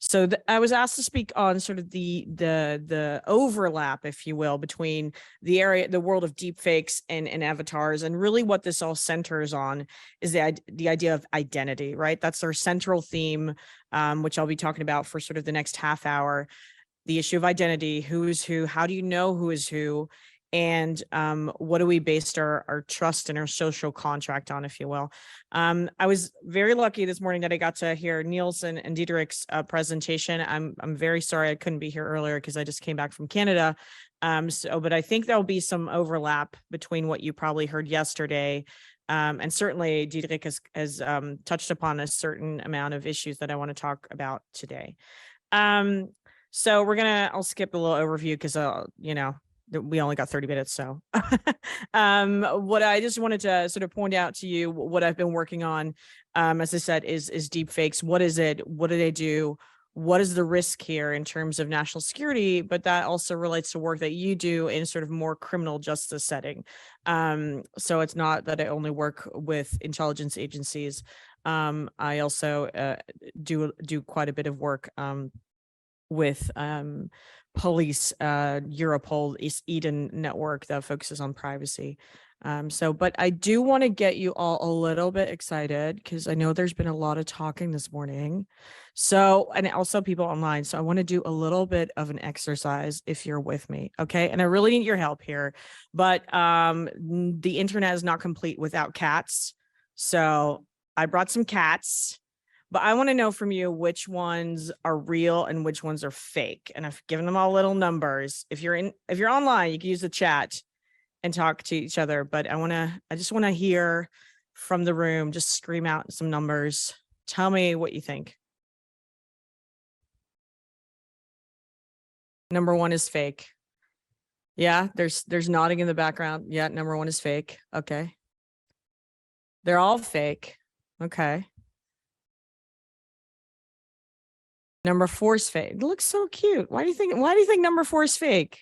So I was asked to speak on sort of the overlap, if you will, between the world of deepfakes and avatars, and really what this all centers on is the idea of identity, right? That's our central theme, which I'll be talking about for sort of the next half hour. The issue of identity, who is who, how do you know who is who, and what do we base our trust and our social contract on, if you will. I was very lucky this morning that I got to hear Nielsen and Dietrich's presentation. I'm very sorry I couldn't be here earlier because I just came back from Canada. But I think there'll be some overlap between what you probably heard yesterday. And certainly Dietrich has touched upon a certain amount of issues that I want to talk about today. So I'll skip a little overview because, we only got 30 minutes. So what I just wanted to sort of point out to you, what I've been working on, as I said, is deepfakes. What is it? What do they do? What is the risk here in terms of national security? But that also relates to work that you do in sort of more criminal justice setting. So it's not that I only work with intelligence agencies. I also do quite a bit of work with police, Europol, Eden network that focuses on privacy. But I do want to get you all a little bit excited because I know there's been a lot of talking this morning. And also people online. So I want to do a little bit of an exercise if you're with me. Okay. And I really need your help here, but the internet is not complete without cats. So I brought some cats. But I want to know from you which ones are real and which ones are fake. And I've given them all little numbers. If you're online, you can use the chat and talk to each other. But I just want to hear from the room, just scream out some numbers. Tell me what you think. Number one is fake. Yeah, there's nodding in the background. Yeah, number one is fake. Okay. They're all fake. Okay. Number 4 is fake. It looks so cute. Why do you think number 4 is fake?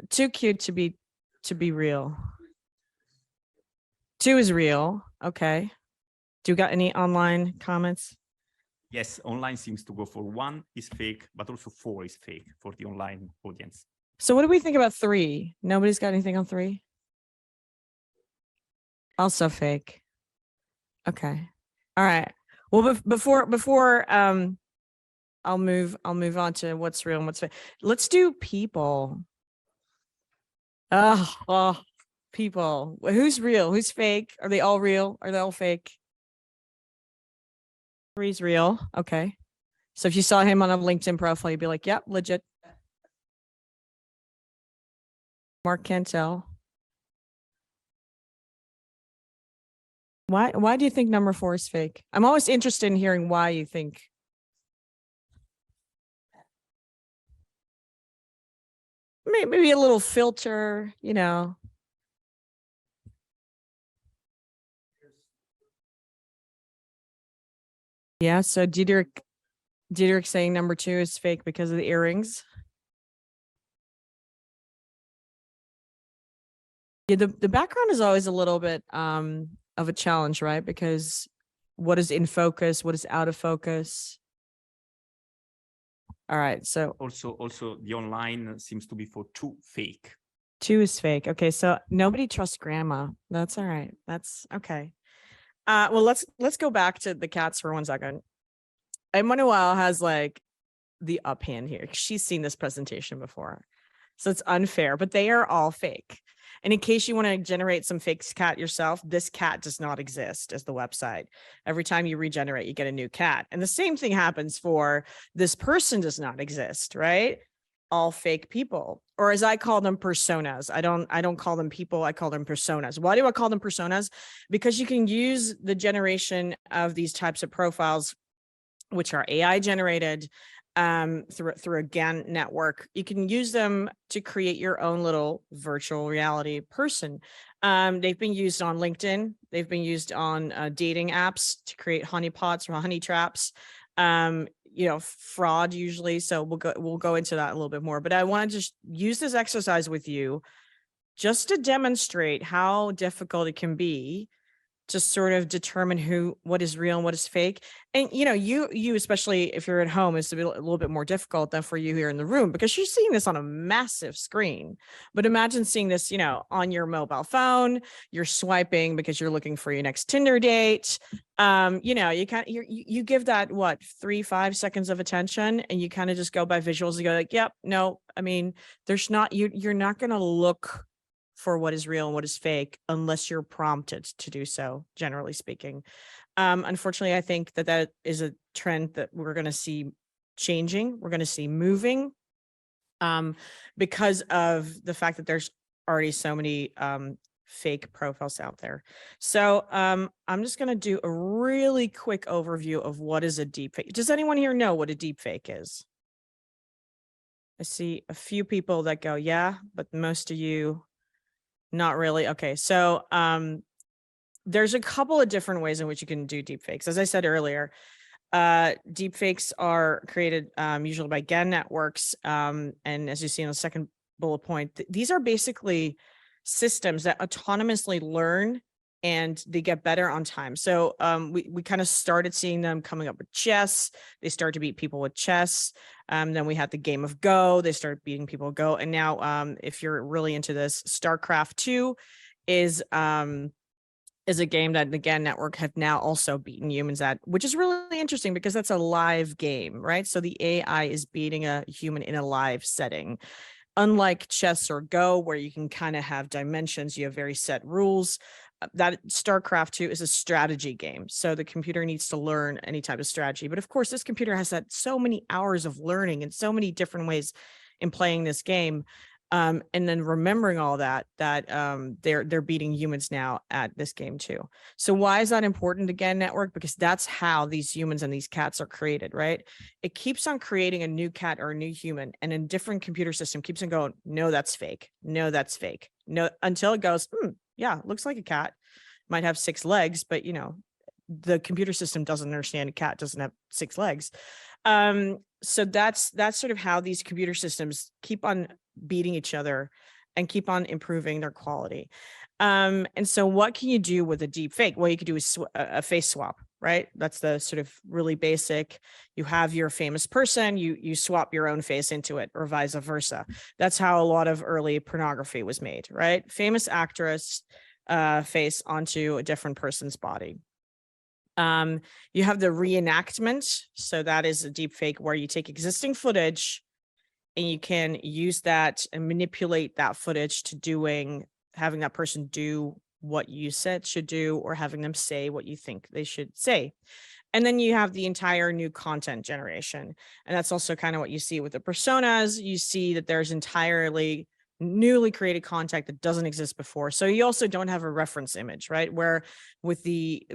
Too cute to be real. 2 is real. Okay. Do you got any online comments? Yes, online seems to go for 1 is fake, but also 4 is fake for the online audience. So what do we think about 3? Nobody's got anything on 3? Also fake. Okay. All right. Well, before I'll move on to what's real and what's fake. Let's do people. Oh, people. Who's real? Who's fake? Are they all real? Are they all fake? 3's real. Okay. So if you saw him on a LinkedIn profile, you'd be like, yep, legit. Mark Cantel. Why do you think number 4 is fake? I'm always interested in hearing why you think. Maybe a little filter, Yeah, so Dietrich saying number 2 is fake because of the earrings. Yeah, the background is always a little bit of a challenge, right? Because what is in focus, what is out of focus? All right, so also the online seems to be for 2 fake. 2 is fake. Okay, so nobody trusts grandma. That's all right. That's okay. Well, let's go back to the cats for 1 second. Emmanuel has like the up hand here. She's seen this presentation before, so it's unfair, but they are all fake. And in case you want to generate some fake cat yourself, this cat does not exist as the website. Every time you regenerate, you get a new cat. And the same thing happens for this person does not exist, right? All fake people, or as I call them, personas. I don't call them people. I call them personas. Why do I call them personas? Because you can use the generation of these types of profiles, which are AI generated, through a GAN network. You can use them to create your own little virtual reality person. They've been used on LinkedIn. They've been used on dating apps to create honeypots or honey traps. Fraud usually. So we'll go into that a little bit more. But I want to just use this exercise with you just to demonstrate how difficult it can be to sort of determine what is real and what is fake. And you especially if you're at home, it's a little bit more difficult than for you here in the room because you're seeing this on a massive screen. But imagine seeing this, on your mobile phone. You're swiping because you're looking for your next Tinder date. You give that 3-5 seconds of attention, and you kind of just go by visuals and go like, yep, no, I mean, you're not going to look for what is real and what is fake unless you're prompted to do so, generally speaking. Unfortunately, I think that is a trend that we're going to see changing. We're going to see moving because of the fact that there's already so many fake profiles out there. So I'm just going to do a really quick overview of what is a deepfake. Does anyone here know what a deepfake is? I see a few people that go, yeah, but most of you, not really. Okay, so there's a couple of different ways in which you can do deepfakes. As I said earlier, deepfakes are created usually by GAN networks. And as you see on the second bullet point, these are basically systems that autonomously learn and they get better on time. So we kind of started seeing them coming up with chess. They started to beat people with chess. Then we had the game of Go. They started beating people with Go. And now if you're really into this, StarCraft 2 is a game that the GAN network have now also beaten humans at, which is really interesting because that's a live game, right? So the AI is beating a human in a live setting. Unlike chess or Go, where you can kind of have dimensions, you have very set rules. That StarCraft 2 is a strategy game. So the computer needs to learn any type of strategy. But of course, this computer has had so many hours of learning and so many different ways in playing this game. And then remembering all that they're beating humans now at this game too. So why is that important again, network? Because that's how these humans and these cats are created, right? It keeps on creating a new cat or a new human, and a different computer system keeps on going, no, that's fake. No, that's fake. No, until it goes, yeah, looks like a cat. Might have 6 legs, but the computer system doesn't understand a cat doesn't have 6 legs. So that's sort of how these computer systems keep on beating each other and keep on improving their quality. And so what can you do with a deep fake? Well, you could do a face swap, right? That's the sort of really basic. You have your famous person, you swap your own face into it, or vice versa. That's how a lot of early pornography was made, right? Famous actress face onto a different person's body. You have the reenactment. So that is a deep fake where you take existing footage and you can use that and manipulate that footage to having that person do what you said should do, or having them say what you think they should say. And then you have the entire new content generation. And that's also kind of what you see with the personas. You see that there's entirely newly created content that doesn't exist before. So you also don't have a reference image, right? Where with the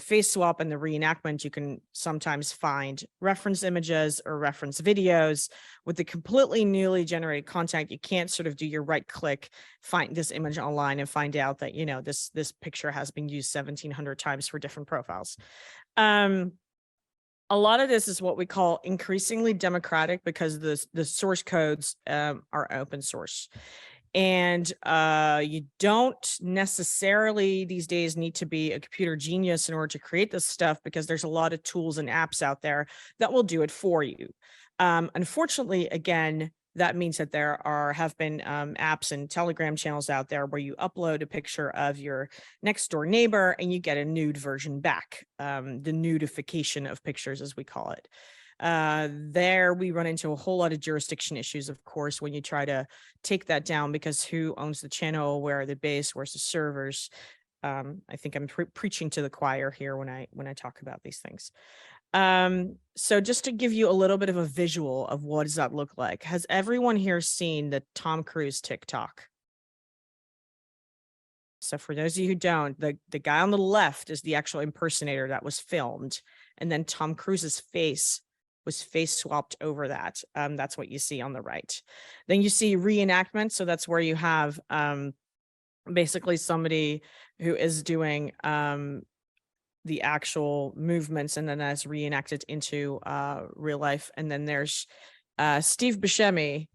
face swap and the reenactment, you can sometimes find reference images or reference videos. With the completely newly generated content, you can't sort of do your right click, find this image online and find out that, this picture has been used 1,700 times for different profiles. A lot of this is what we call increasingly democratic because the source codes are open source. And you don't necessarily these days need to be a computer genius in order to create this stuff, because there's a lot of tools and apps out there that will do it for you. Unfortunately, again, that means that there have been apps and Telegram channels out there where you upload a picture of your next door neighbor and you get a nude version back, the nudification of pictures, as we call it. There we run into a whole lot of jurisdiction issues, of course, when you try to take that down, because who owns the channel, where are the base, where's the servers? I think I'm preaching to the choir here when I talk about these things. So just to give you a little bit of a visual of what does that look like, has everyone here seen the Tom Cruise TikTok? So for those of you who don't, the guy on the left is the actual impersonator that was filmed, and then Tom Cruise's face was face swapped over that. That's what you see on the right. Then you see reenactment. So that's where you have basically somebody who is doing the actual movements, and then that's reenacted into real life. And then there's Steve Buscemi.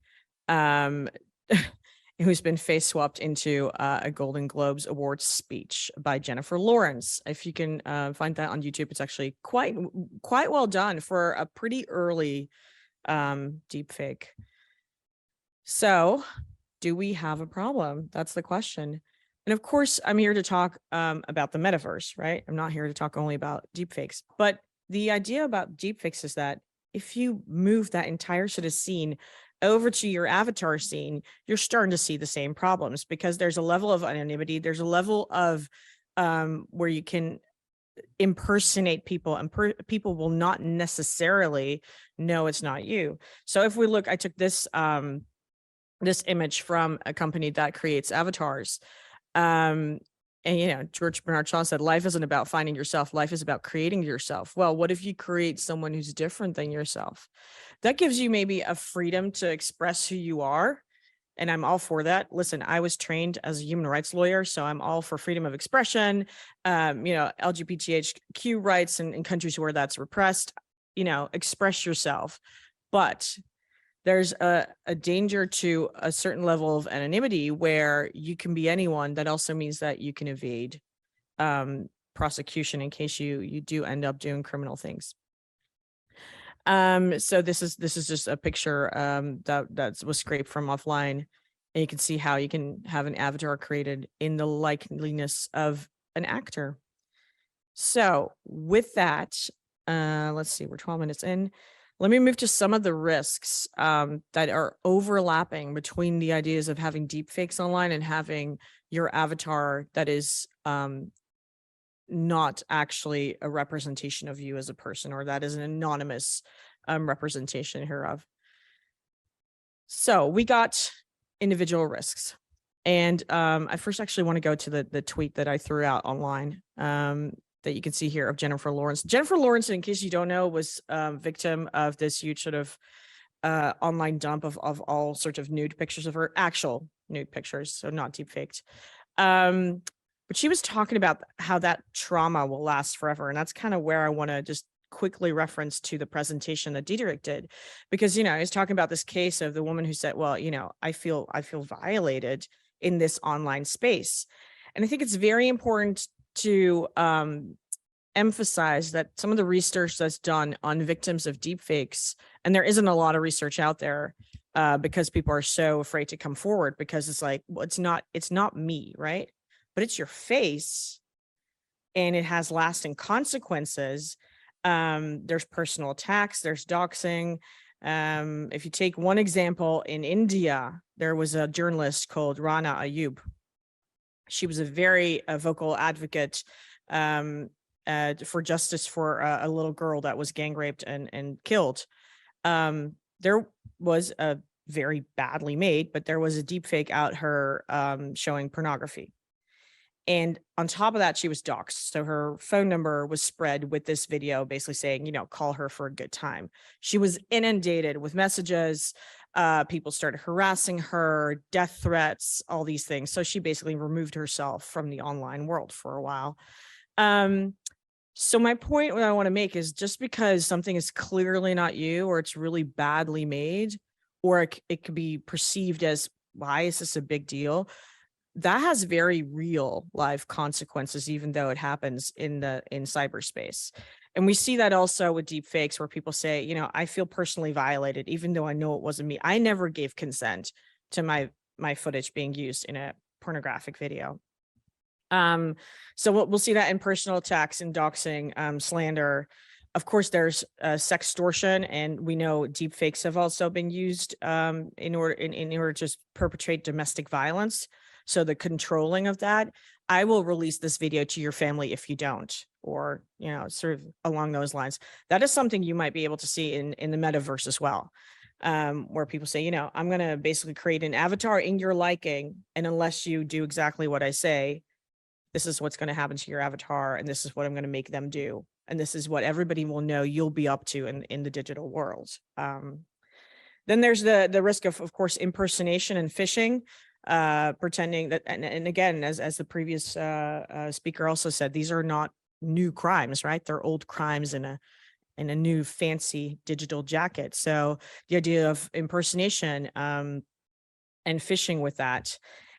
who's been face swapped into a Golden Globes Awards speech by Jennifer Lawrence. If you can find that on YouTube, it's actually quite well done for a pretty early deepfake. So, do we have a problem? That's the question. And of course, I'm here to talk about the metaverse, right? I'm not here to talk only about deepfakes. But the idea about deepfakes is that if you move that entire sort of scene over to your avatar scene, you're starting to see the same problems because there's a level of anonymity. There's a level of where you can impersonate people, and people will not necessarily know it's not you. So if we look, I took this this image from a company that creates avatars. And George Bernard Shaw said, life isn't about finding yourself. Life is about creating yourself. Well, what if you create someone who's different than yourself? That gives you maybe a freedom to express who you are. And I'm all for that. Listen, I was trained as a human rights lawyer, so I'm all for freedom of expression, LGBTQ rights in countries where that's repressed, express yourself. But there's a danger to a certain level of anonymity where you can be anyone. That also means that you can evade prosecution in case you do end up doing criminal things. So this is just a picture that was scraped from offline, and you can see how you can have an avatar created in the likeliness of an actor. So with that, let's see, we're 12 minutes in. Let me move to some of the risks that are overlapping between the ideas of having deepfakes online and having your avatar that is not actually a representation of you as a person, or that is an anonymous representation hereof. So we got individual risks. And I first actually want to go to the tweet that I threw out online that you can see here of Jennifer Lawrence. Jennifer Lawrence, in case you don't know, was victim of this huge sort of online dump of all sorts of nude pictures of her, actual nude pictures, so not deepfaked. But she was talking about how that trauma will last forever. And that's kind of where I want to just quickly reference to the presentation that Diederik did, because, he's talking about this case of the woman who said, well, I feel violated in this online space. And I think it's very important to emphasize that some of the research that's done on victims of deepfakes, and there isn't a lot of research out there because people are so afraid to come forward, because it's like, well, it's not me, right? But it's your face, and it has lasting consequences. There's personal attacks, there's doxing. If you take one example, in India, there was a journalist called Rana Ayub. She was a very vocal advocate for justice for a little girl that was gang raped and killed. There was a very badly made, but there was a deep fake out her showing pornography. And on top of that, she was doxxed. So her phone number was spread with this video basically saying, call her for a good time. She was inundated with messages. People started harassing her, death threats, all these things. So she basically removed herself from the online world for a while. So my point, what I want to make is, just because something is clearly not you, or it's really badly made, or it could be perceived as, why is this a big deal? That has very real life consequences, even though it happens in cyberspace. And we see that also with deep fakes, where people say, I feel personally violated, even though I know it wasn't me. I never gave consent to my footage being used in a pornographic video. So we'll see that in personal attacks and doxing, slander. Of course, there's sextortion, and we know deep fakes have also been used in order to just perpetrate domestic violence. So the controlling of that, I will release this video to your family if you don't, or, sort of along those lines. That is something you might be able to see in the metaverse as well, where people say, I'm going to basically create an avatar in your liking, and unless you do exactly what I say, this is what's going to happen to your avatar, and this is what I'm going to make them do. And this is what everybody will know you'll be up to in the digital world. Then there's the risk of course, impersonation and phishing. Pretending that, and again, as the previous speaker also said, these are not new crimes, right? They're old crimes in a new fancy digital jacket. So the idea of impersonation, and fishing with that.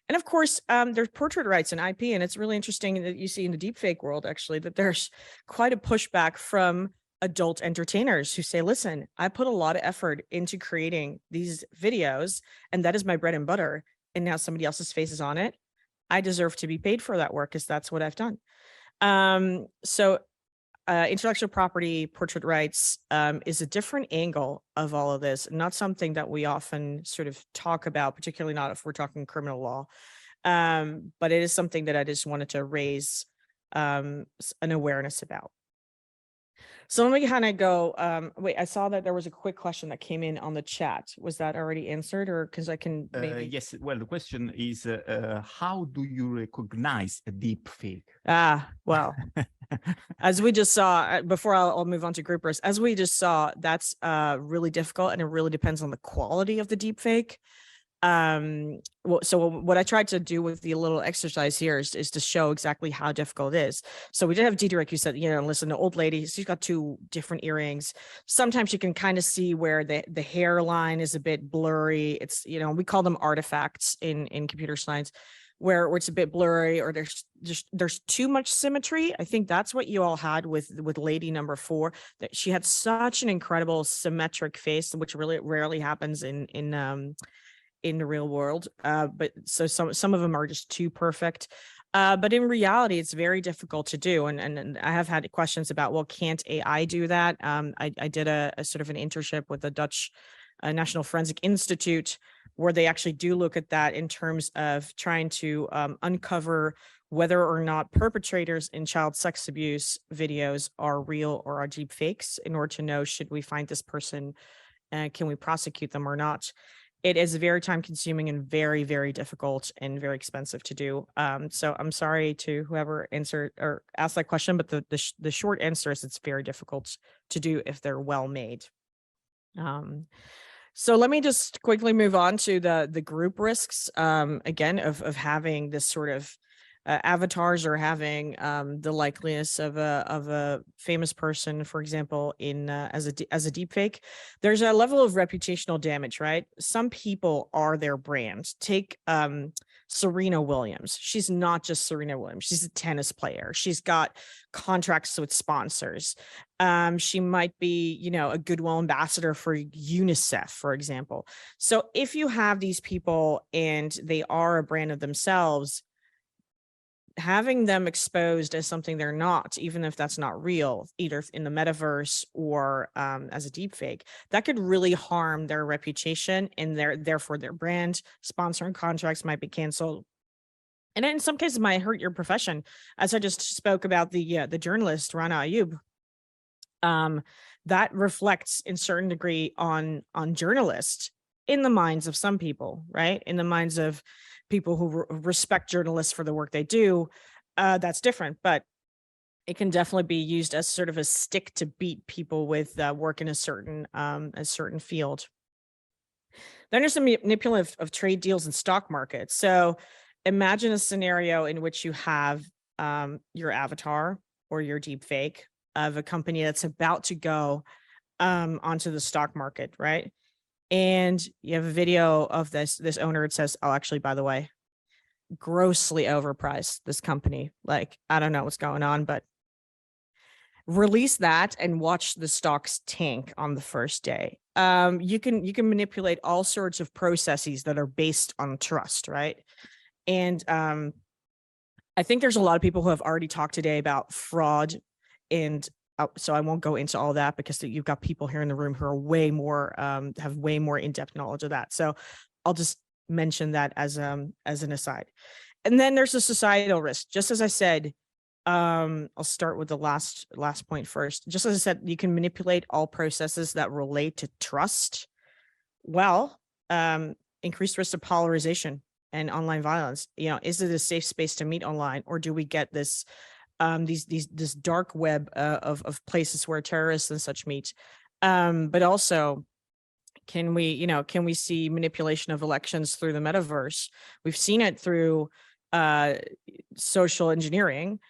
And of course, there's portrait rights and IP, and it's really interesting that you see in the deepfake world, actually, that there's quite a pushback from adult entertainers who say, listen, I put a lot of effort into creating these videos, and that is my bread and butter. And now somebody else's face is on it. I deserve to be paid for that work because that's what I've done. So intellectual property, portrait rights is a different angle of all of this, not something that we often sort of talk about, particularly not if we're talking criminal law. But it is something that I just wanted to raise an awareness about. So let me kind of go, wait, I saw that there was a quick question that came in on the chat. Was that already answered, or because I can maybe? Yes, well, the question is, how do you recognize a deep fake? Well, as we just saw, before I'll move on to groupers, as we just saw, that's really difficult, and it really depends on the quality of the deep fake. So what I tried to do with the little exercise here is to show exactly how difficult it is. So we did have Diederik, who said, listen, the old lady, she's got 2 different earrings. Sometimes you can kind of see where the hairline is a bit blurry. It's, we call them artifacts in computer science, where it's a bit blurry, or there's too much symmetry. I think that's what you all had with lady number 4, that she had such an incredible symmetric face, which really rarely happens in the real world. But so some of them are just too perfect. But in reality, it's very difficult to do. And I have had questions about, well, can't AI do that? I did a sort of an internship with the Dutch National Forensic Institute, where they actually do look at that in terms of trying to uncover whether or not perpetrators in child sex abuse videos are real or are deep fakes, in order to know, should we find this person and can we prosecute them or not. It is very time consuming and very, very difficult and very expensive to do. So I'm sorry to whoever answered or asked that question, but the short answer is it's very difficult to do if they're well made. So let me just quickly move on to the group risks, again, of having this sort of avatars, or having the likeliness of a famous person, for example, in as a deep fake. There's a level of reputational damage, right? Some people are their brand. Take Serena Williams. She's not just Serena Williams. She's a tennis player. She's got contracts with sponsors. She might be, a goodwill ambassador for UNICEF, for example. So if you have these people and they are a brand of themselves, having them exposed as something they're not, even if that's not real, either in the metaverse or as a deepfake, that could really harm their reputation, and therefore their brand. Sponsoring contracts might be canceled. And in some cases might hurt your profession. As I just spoke about the journalist, Rana Ayub, that reflects in certain degree on journalists in the minds of some people, right? In the minds of people who respect journalists for the work they do, that's different, but it can definitely be used as sort of a stick to beat people with work in a certain field. Then there's some manipulative of trade deals and stock markets. So imagine a scenario in which you have your avatar or your deep fake of a company that's about to go onto the stock market, right? And you have a video of this owner. It says, oh, actually, by the way, grossly overpriced, this company. Like, I don't know what's going on, but release that and watch the stocks tank on the first day. You can manipulate all sorts of processes that are based on trust, right? And I think there's a lot of people who have already talked today about fraud, and so I won't go into all that, because you've got people here in the room who are way more have way more in-depth knowledge of that. So I'll just mention that as an aside. And then there's a societal risk. Just as I said, I'll start with the last point first. Just as I said, you can manipulate all processes that relate to trust. Well, increased risk of polarization and online violence. Is it a safe space to meet online, or do we get this this dark web of places where terrorists and such meet? But also, can we see manipulation of elections through the metaverse? We've seen it through social engineering.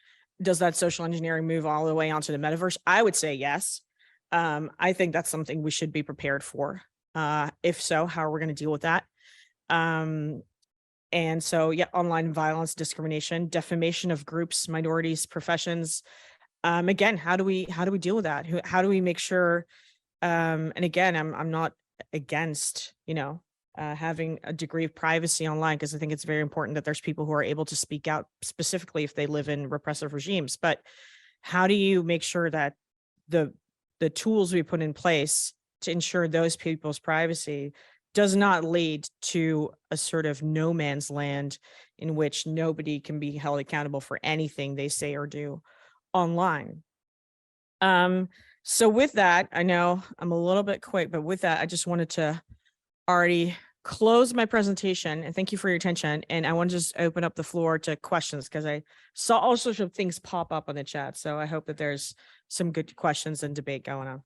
Does that social engineering move all the way onto the metaverse? I would say yes. I think that's something we should be prepared for. If so, how are we going to deal with that? And so, yeah, online violence, discrimination, defamation of groups, minorities, professions. Again, how do we deal with that? How do we make sure? And again, I'm not against, having a degree of privacy online, because I think it's very important that there's people who are able to speak out, specifically if they live in repressive regimes. But how do you make sure that the tools we put in place to ensure those people's privacy does not lead to a sort of no man's land in which nobody can be held accountable for anything they say or do online? So with that, I know I'm a little bit quick, but with that, I just wanted to already close my presentation, and thank you for your attention. And I want to just open up the floor to questions, because I saw all sorts of things pop up on the chat. So I hope that there's some good questions and debate going on.